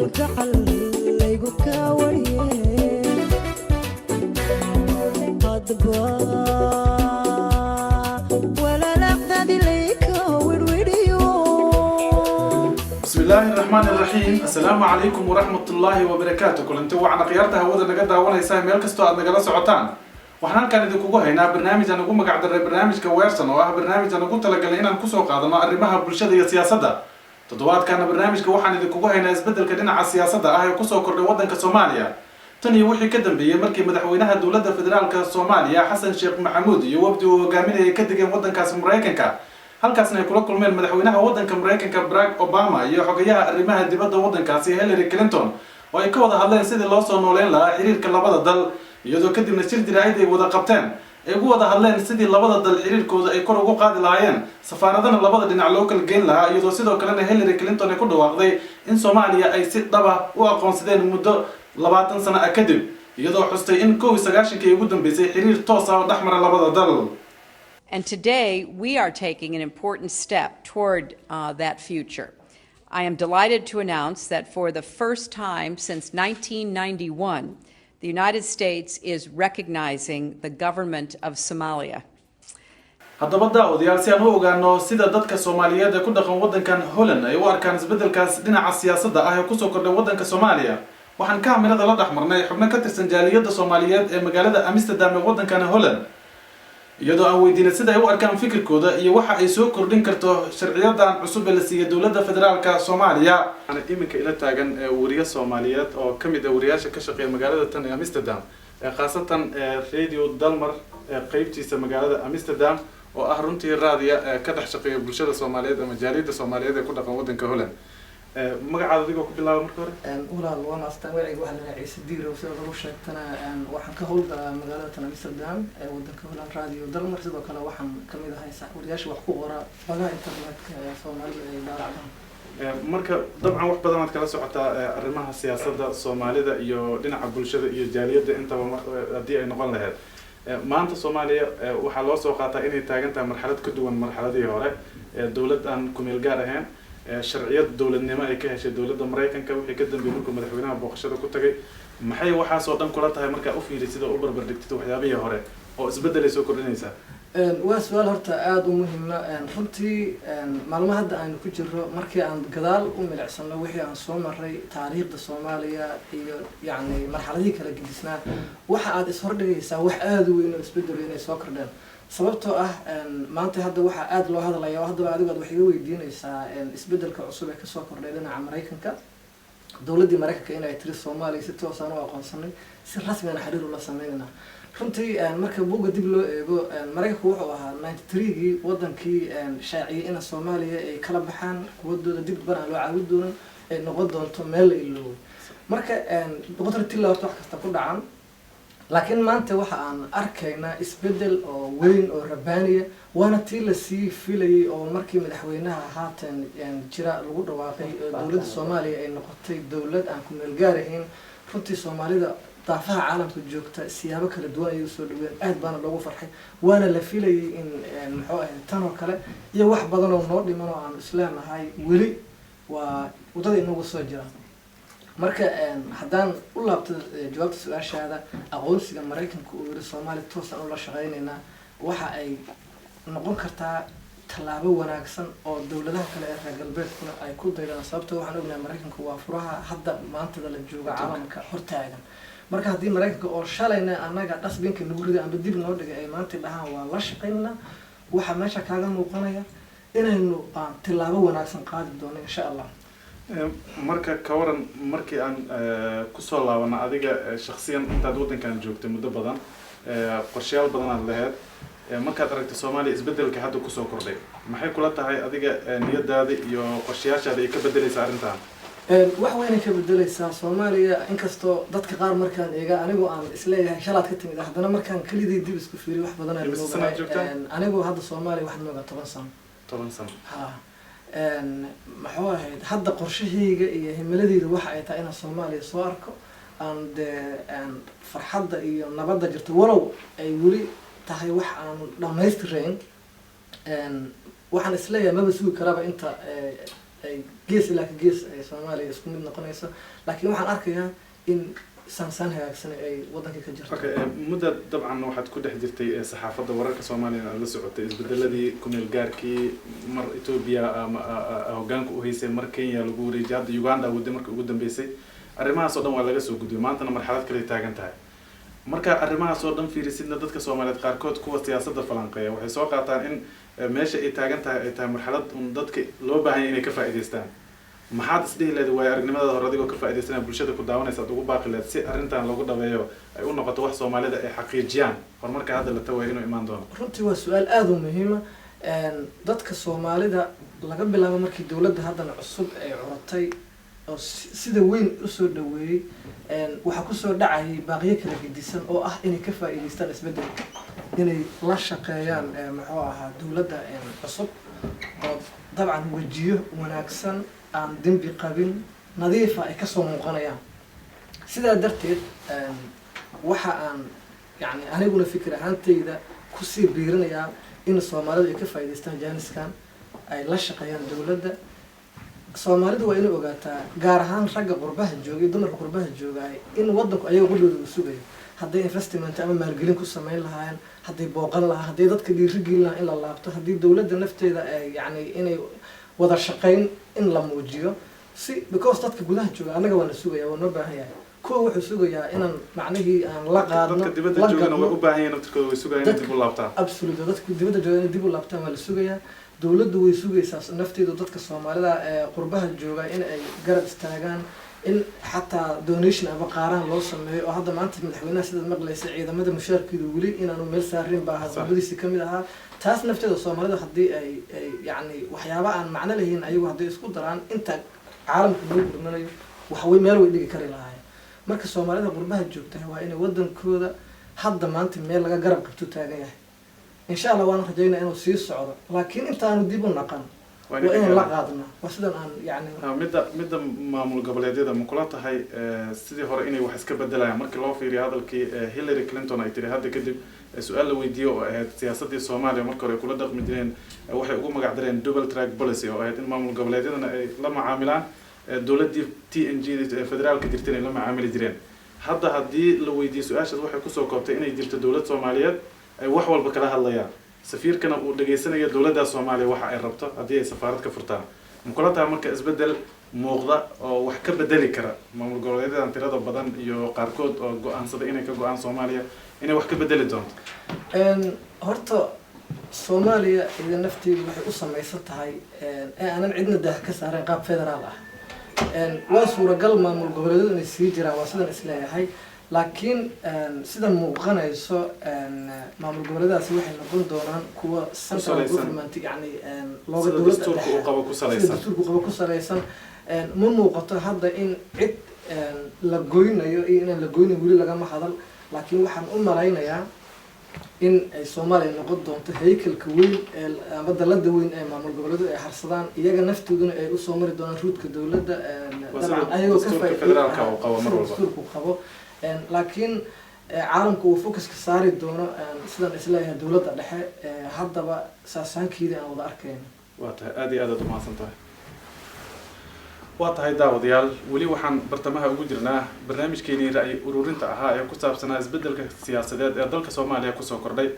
بسم الله الرحمن الرحيم. السلام عليكم ورحمة الله وبركاته. كلنتي وعنا قيارتها هو ذا نقدر وانا يساهم ملكستو أدنى جلس عطان. وحنا كان يدكوجه هنا برنامج أنا قوم قاعد برنامج كويرسنا واه برنامج أنا قلت لك لقينا نكسوق هذا ما أرمها بالشدة سياسة ده. تضوات كان برنامج كوحنا يدكوجه هنا يزبدل كدينا على السياسة ده يكسوق كل وطن كصوماليا. تاني وحي كدم بيه مركي مدحوينها الدولة الفدرال كصوماليا حسن شيخ محمود يوبدو قامين يكدق وطن كاسمرايكنكا. halkaasna ay kula kulmeen madaxweynaha waddanka Mareykanka Barack Obama iyo xogayaha arrimaha dibadda waddankaasi Hillary Clinton oo ay ka wada hadleen sidii loo soo nooleyn lahaa xiriirka labada dal iyadoo kadibna shir jiraa'id ay wada qabteen ay ugu wada hadleen sidii labada dal xiriirkooda ay kor ugu qaadi lahaayeen safaaradana labada dhinac loo kala geyn lahaa iyadoo sidoo kalena Hillary Clinton ay ku dhawaaqday in Soomaaliya ay si dhab ah u aqoonsadeen muddo 20 sano kadib iyadoo xustay in 19 ugu dambeysay xiriir toos ah oo dhaxmara labada dal. And today, we are taking an important step toward that future. I am delighted to announce that for the first time since 1991, the United States is recognizing the government of Somalia. haddaba daawadayaal si aan u ogaano sida dadka Soomaaliyeed ee ku dhaqan waddankan Holland ay u arkaan isbedelkaas dhinaca siyaasadda ah ee ku soo kordhay waddanka Soomaaliya waxaan kaamirada la dhaxmarnay xubno ka tirsan jaaliyadda Soomaaliyeed ee magaalada Amsterdam ee waddankan Holland iyadoo aan weydiinay sida ay u arkaan fikirkooda iyo waxa ay soo kordhin karto sharciyadan cusub ee la siiyay dawladda federaalka Soomaaliya. Ana iminka ila taagan wariye Soomaaliyeed oo kamid ah wariyaasha ka shaqeeya magaalada tan ee Amsterdam khaasatan radio Dalmar qaybtiisa magaalada Amsterdam oo ah runtii raadiyo ka dhex shaqeeya bulshada Soomaaliyeed ama jaaliyadda Soomaaliyeed ee ku dhaqan waddanka Holland. magacaada adigoo ku bilaabo marka hore walaal waan astaan wacyiga waxa la raacay diiro sida lagu sheegtana waxaan ka howlgalaa magaalada Amsterdam ee waddanka Holland radio Dalmar sidoo kale waxaan kamid ahay saxuuriyaasha wax ku qora bagaha internetka ee Soomaalida ay daacadaan marka dabcan wax badan aad kala socotaa arrimaha siyaasadda Soomaalida iyo dhinaca bulshada iyo jaaliyadda intaba hadii ay noqon lahayd maanta Soomaaliya waxa loo soo qaataa inay taagan tahay marxalad ka duwan marxaladii hore dawlad aan ku meel gaar ahayn sharciyad dawladnimo ay ka heshay dawladda Mareykanka wixii ka dambeeyay markuu madaxweynaha booqashada ku tagay maxay waxa soo dhan kula tahay marka u fiirisida u barbar dhigtay waxyaabihii hore oo isbedel ay soo kordhinaysa waa su'aal horta aad u muhiim ah runtii maalmaha hadda aan ku jirro markii aan gadaal u milicsano wixii aan soo maray taariikhda Soomaaliya iyo yacni marxaladii kala gedisnaa waxa aad is hordhigaysaa wax aad u weyn oo isbedel inay soo kordhaan sababtoo ah maanta hadda waxa aad loo hadlayaa hadaba adigu wax iga weydiinaysaa isbedelka cusub ee ka soo kordhay dhinaca Mareykanka dawladda Mareykanka inay tiri Soomaaliya si toos ah u aqoonsanay si rasmi ah xiriir ula sameeyna runtii marka buuga dib loo eego Mareykanku wuxuu ahaa 93gii wadankii shaaciyay in Soomaaliya ay kala baxaan quwadooda dib bana loo caawin doono ay noqon doonto meel iloow marka boqortooyada tilaa wax kasta ku dhacan laakiin maanta waxa aan arkaynaa isbedel oo weyn oo rabaaniya waana tii la sii filayay oo markii madaxweynaha haatan jira lagu dhawaaqay dawladda Soomaaliya ay noqotay dawlad aan ku meel gaar ahayn runtii Soomaalida daafaha caalamka joogta siyaabo kala duwan ay soo dhaween aad baan loogu farxay waana la filayay in muxuu ahayd tan oo kale iyo wax badan oo noo dhiman oo aan islaamahay weli waa wadada inagu soo jira marka haddaan u laabto jawaabta su'aashaada aqoonsiga Mareykanka oo yiri Soomaaliya toos ah oo la shaqeynayna waxa ay noqon kartaa tallaabo wanaagsan oo dawladaha kale ee reer galbeedkuna ay ku daydaan sababtoo waxaan ognahay Mareykanka waa furaha hadda maanta la jooga caalamka hortaagan marka haddii Mareykanka oo shalayna anaga dhasbinka nagu riday ama dib noo dhigay ay maanta dhahaan waa la shaqeynaa waxa meesha kaaga muuqanaya inaynu tallaabo wanaagsan qaadi doono insha Allah marka ka waran markii aan ku soo laabana adiga shakhsiyan intaad waddankan joogtay muddo badan qorshayaal badan aad lahayd markaad aragtay Soomaaliya isbedelka hadda ku soo kordhay maxay kula tahay adiga niyadaada iyo qorshayaashaada ay ka bedelaysaa arrintan wax weyn ay ka bedelaysaa Soomaaliya inkastoo dadka qaar markaan eega anigoo aan isleeyahay shalaad ka timid haddana markaan kalidii dib isku fiiriyo wax badan ay anigoo hadda Soomaaliya wax nooga 10 sano ha maxaa ahayd hadda qorshahayga iyo himiladeyda waxa ay tahay in Soomaaliya soo arko aan farxadda iyo nabadda jirto walow ay weli tahay wax aan dhameystirayn waxaan isleeyahay maba sugi karaaba inta ay gees ilaa ka gees ay Soomaaliya isku mid noqonayso laakiin waxaan arkayaa in سان هاكسن أي وضعك كجرا. أوكي مدة طبعا واحد كده حجرتي صحافة ورق الصومالي على سعودي إذا الذي كم الجاركي مر إثيوبيا أو جانك وهيسي مر كينيا لجوري جاد يوغندا ودمرك قدام بيسي الرماها صدام ولا جسوا قدام ما أنتنا مرحلات كلي تاجنتها مركا الرماها صدام في رسالة ضدك الصوماليات قاركود قوة سياسة الفلانقية وحسوا قاطع إن ماشي تاجنتها مرحلات ضدك لو بعين إنك فائدستان maxaad isdhihi leedahay way aragnimada hore adigoo ka faa'iideysanaya bulshada ku daawanaysa aad ugu baaqi leedahay si arrintan loogu dhaweeyo ay u noqoto wax Soomaalida ay xaqiijiyaan horumarka hadda la tawayo inuu imaan doono runtii waa su'aal aad u muhiim ah dadka Soomaalida laga bilaabo markii dawladda hadda cusub ay curatay oo sida weyn u soo dhaweeyay waxa ku soo dhacay baaqiyo kala gedisan oo ah inay ka faa'iideystaan isbeddelka inay la shaqeeyaan muxuu ahaa dawladda cusub oo dabcan wajiyo wanaagsan aan dembi qabin nadiifa ay ka soo muuqanayaan sida darteed waxa aan yani aniguna fikir ahaantayda ku sii biirinayaa in Soomaalidu ay ka faa'iideystaan jaaniskan ay la shaqeeyaan dawladda Soomaalidu waa inay ogaataa gaar ahaan ragga qurbaha jooga iyo dumarka qurbaha jooga in wadanku ayagu qudhooda u sugayo hadday investment ama maalgelin ku sameyn lahaayeen hadday booqan lahaa hadday dadka dhiirigelin lahaa in la laabto haddii dawladda nafteeda ay yani inay wada shaqeyn in la muujiyo si because dadka gudaha jooga anaga waa la sugayaa waa noo baahan yahay kuwa wuxuu sugayaa inaan macnihii aan la qaadno dadka dibadda joogana way u baahan yihiin dadkooda way sugayaan dib u laabtaan absolutely dadka dibadda joogana dib u laabtaan waa la sugayaa dawladdu way sugaysaa nafteedu dadka Soomaalida ee qurbaha jooga in ay garab istaagaan in xataa donation ama qaaraan loo sameeyo oo hadda maanta madaxweynaha sida maqlaysa ciidamada mushaarkiidu wali inaanu meel saarin baa hadaladiisa kamid ahaa taas nafteeda Soomaalida hadii ay yani waxyaabo aan macna lahayn ayagu hadii isku daraan inta caalamku loo gurmanayo wax way meel way dhigi kari lahaayeen marka Soomaalida qurbaha joogta waa inay wadankooda hadda maanta meel laga garab qabto taagan yahay insha Allah waan rajaynaa inuu sii socdo laakiin intaanu dib u naqan waa in la qaadno waa sidaan aan yani midda maamul goboleedyada ma kula tahay sidii hore inay wax iska bedelayaan markii loo fiiriyo hadalkii Hillary Clinton ay tiri hadda kadib su'aal la weydiiyo oo ahayd siyaasadii Soomaaliya markii hore kula dhaqmi jireen waxay ugu magac dareen double track policy oo ahayd in maamul goboleedyadana ay la macaamilaan dawladii TNG federaalka jirtay in la macaamili jireen hadda hadii la weydiiyo su'aashaas waxay ku soo koobtay inay jirto dawlad Soomaaliyeed ay wax walba kala hadlayaan safiirkana uu dhageysanayo dawladda Soomaaliya waxa ay rabto hadii ay safaarad ka furtaan mukulata marka isbedel muuqda oo wax ka bedeli kara maamul goboleedyada tirada badan iyo qaarkood oo go'aansada inay ka go'aan Soomaaliya inay wax ka bedeli doonto horta Soomaaliya ida nafteedu waxay u sameeysan tahay aanan cidna dah ka saarin qaab federaal ah waa suuragal maamul goboleedyadu inay sii jiraan waa sidan isleeyahay laakiin sida muuqanayso maamul goboleedaasi waxay noqon doonaan kuwa central government yani looga dawladda dastuurka uu qabo ku saleysan ma muuqato hadda in cid la goynayo iyo in la goynayo wali lagama hadal laakiin waxaan u malaynayaa in ay Soomaaliya noqon doonto haykalka weyn ama dalada weyn ee maamul goboleedu ay harsadaan iyaga naftooduna ay u soo mari doonaan ruudka dawladda dabcan ayagoo ka federaalka oo qabo mar walba laakiin caalamku uu focuska saari doono sidaan isleeyahay dawladda dhexe haddaba saasaankeedii aan wada arkayno waa tahay aad iyo aad u mahadsan tahay waa tahay daawadayaal weli waxaan bartamaha ugu jirnaa barnaamijkeenii ra'yi ururinta ahaa ee ku saabsanaa isbeddelka siyaasadeed ee dalka Soomaaliya ku soo kordhay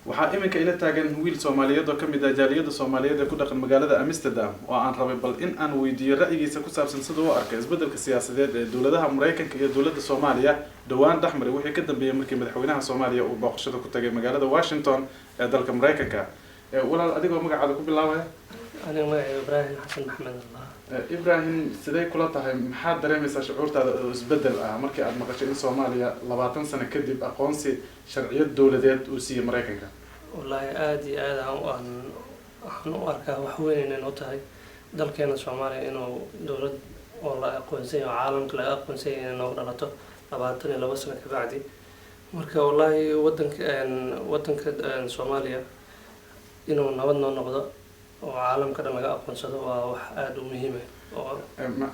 waxaa iminka ila taagan wiil Soomaaliyeed oo kamid ah jaaliyada Soomaaliyeed ee ku dhaqan magaalada Amsterdam oo aan rabay bal in aan weydiiyo ra'yigiisa ku saabsan sida uu arkay isbeddelka siyaasadeed ee dawladaha Mareykanka iyo dawladda Soomaaliya dhawaan dhaxmar wixii ka dambeeyay markii madaxweynaha Soomaaliya uu booqashada ku tagay magaalada Washington ee dalka Mareykanka walaal adigoo magacaada ku bilaabaya aniga magacayga Ibrahim Xasan Maxmed Allah Ibrahim sidee kula tahay maxaad dareemaysaa shucuurtaada oo isbeddel ah markii aad maqashay in Soomaaliya 20 sano kadib aqoonsi sharciyad dawladeed uu siiyay Mareykanka wallahi aad iyo aad aan u arkaa wax weyn inay noo tahay dalkeena Soomaaliya inuu dawlad oo la aqoonsan yahay caalamka laga aqoonsan yahay inay noogu dhalato 22 sano ka bacdi marka wallahi wadanka Soomaaliya inuu nabad noo noqdo oo caalamka dhan laga aqoonsado waa wax aad u muhiim ah oo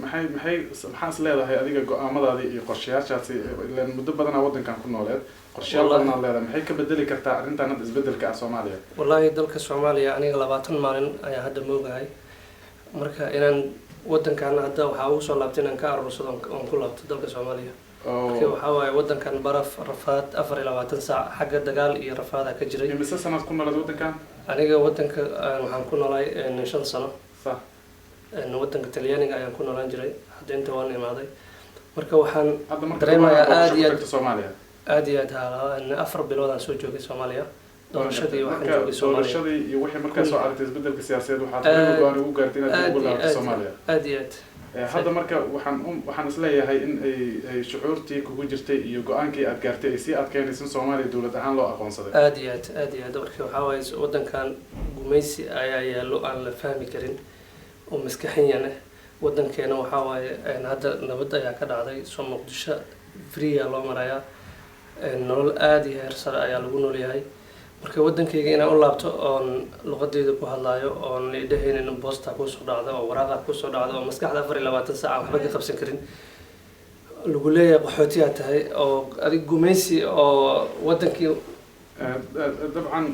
maxaa is leedahay adiga go'aamadaadii iyo qorshayaashaasi ilaan muddo badanaa waddankan ku nooleed qorshayaal badanaa leedahay maxay ka bedeli kartaa arrintan hadda isbedelka ah Soomaaliya wallahi dalka Soomaaliya aniga 20 maalin ayaa hadda moogahay marka inaan waddankan hadda waxa uu soo laabtay inaan ka aruursado oo ku laabto dalka Soomaaliya waxa waaye waddankan baraf rafaad 24 saac xagga dagaal iyo rafaad ka jiray imise sanad ku noolayd waddankan aniga waddanka waxaan ku noolay 5 sano صح waddanka Talyaaniga ayaan ku noolaan jiray hadda inta waan imaaday marka waxaan dareemayaa aad iyo aad 4 bilood aan soo joogay Soomaaliya doorashadii waxaan joogay Soomaaliya doorashadii iyo wixii markaa soo aragtay isbedelka siyaasadeed waxaad go'aan ugu gaartay inaad ugu laabato Soomaaliya aad iyo aad hadda marka waxaan isleeyahay in ay shucuurtii kugu jirtay iyo go'aankii aad gaartay ay sii adkeynaysan Soomaaliya dawlad ahaan loo aqoonsaday aad iyo aad marka waxa waaye waddankan gumaysi ayaa yaalo aan la fahmi karin oo maskaxiyan ah waddankeena waxa waaye hadda nabad ayaa ka dhacday soo Muqdisho free loo marayaa nolol aad iyo heer sare ayaa lagu noolyahay marka waddankayga inaan u laabto oon luqadeeda ku hadlaayo oon leedahaynin boosta ku soo dhacdo oo waraaqa ku soo dhacdo oo maskaxda 24 saac waxba ka qabsan karin lagu leeyahay qaxootiga tahay oo adig gumaysi oo waddankii dabcan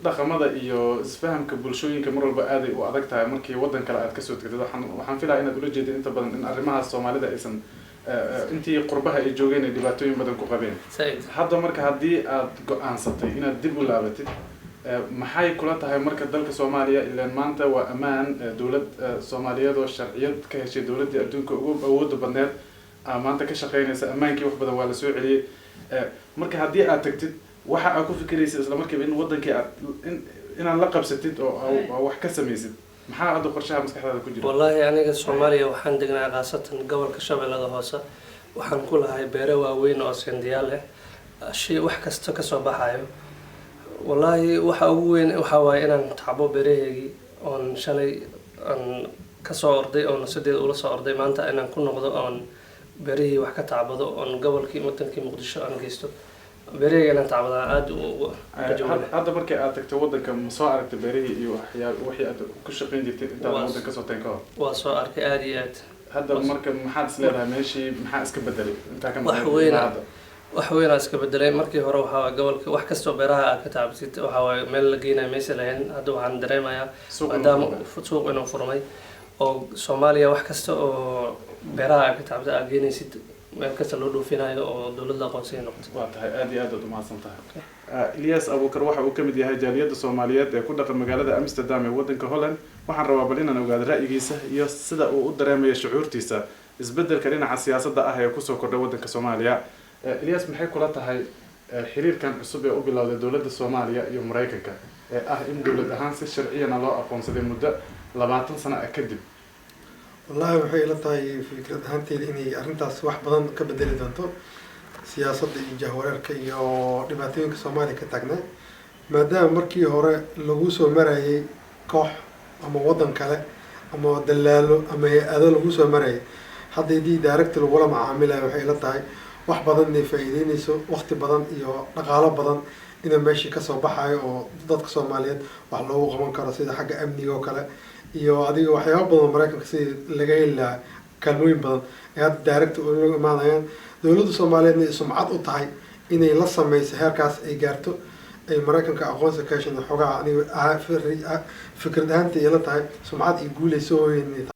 dhaqamada iyo isfahamka bulshooyinka mar walba aad ay u adag tahay markii waddan kale aad ka soo tagtid waxaan filayaa inaad ula jeedid inta badan in arrimaha Soomaalida aysan intii qurbaha ay joogeen ay dhibaatooyin badan ku qabeen hadda marka haddii aad go'aansatay inaad dib u laabatid maxay kula tahay marka dalka Soomaaliya ilaan maanta waa ammaan dawlad Soomaaliyeed oo sharciyad ka heshay dawladda adduunka ugu awoodda badneed maanta ka shaqeynaysa ammaankii wax badan waa la soo celiyay marka haddii aad tagtid waxa aad ku fikiraysid isla markiiba in waddankii aad inaad la qabsatid oo wax ka samaysid maxaa hadda qorshaha maskaxdaada ku jira wallahi aniga Soomaaliya waxaan degnaa qaasatan gobolka Shabeellada Hoose waxaan ku lahay beero waaweyn oo sendiyaal leh shay wax kasta ka soo baxayo wallahi waxa ugu weyn waxa waaye inaan tacbo beeraheegi oon shalay aan ka soo orday oo nasadeed ula soo orday maanta inaan ku noqdo oon beerihii wax ka tacbado oon gobolkii wadankii Muqdisho aan geysto beerihii tacbada aad u hadda markii aad tagtay waddanka ma soo aragtay beerihii iyo wixii aad ku shaqeyn jirtay intaad waddanka ka soo tagtay ka hor waa soo arkay aad iyo aad hadda marka maxaad is leedahay meeshii maxaa iska bedelay intaa ka wax weyn iska bedelay markii hore waxa gobolka wax kasto beeraha aad ka taabtid waxa meel la geenay meesha lahayn hadda waxaan dareemayaa maadaama suuq inuu furmay oo Soomaaliya wax kasta oo beeraha aad ka taabtid aad geenaysid meel kasta loo dhoofinayo oo dawladda aqoonsiga noqoto waa tahay aad iyo aad u mahadsantahay Ilyas Abuukar waxa uu kamid yahay jaaliyadda Soomaaliyeed ee ku dhaqan magaalada Amsterdam ee waddanka Holland waxaan rabaa bal inaan ogaado ra'yigiisa iyo sida uu u dareemayo shucuurtiisa isbedelka dhinaca siyaasadda ah ee ku soo kordhay waddanka Soomaaliya Ilyas maxay kula tahay xiriirkan cusub ee u bilowday dawladda Soomaaliya iyo Mareykanka ee ah in dawlad ahaan si sharciyana loo aqoonsaday muddo 20 sano kadib والله waxay ila tahay fikrad ahaanteeda inay arrintaas wax badan ka bedeli doonto siyaasadda iyo jahwareerka iyo dhibaatooyinka Soomaaliya ka taagnaa maadaama markii hore lagu soo marayay koox ama waddan kale ama dalaalo ama hay'ado lagu soo marayay haddii direct lagu la macaamilayo waxay ila tahay wax badan inay faa'iideynayso waqti badan iyo dhaqaale badan in meeshii ka soo baxayo oo dadka Soomaaliyeed wax loogu qaban karo sida xagga amniga oo kale iyo adiga waxyaabo badan Mareykanka si laga helaa kalmooyin badan ee hadda direct u imaanayaan dawladda Soomaaliyeedna sumcad u tahay inay la sameeyso heerkaas ay gaarto ay Mareykanka aqoonsi ka hesho xogaa aniga fikrad ahaanteeda ila tahay sumcad iyo guul ay soo weyn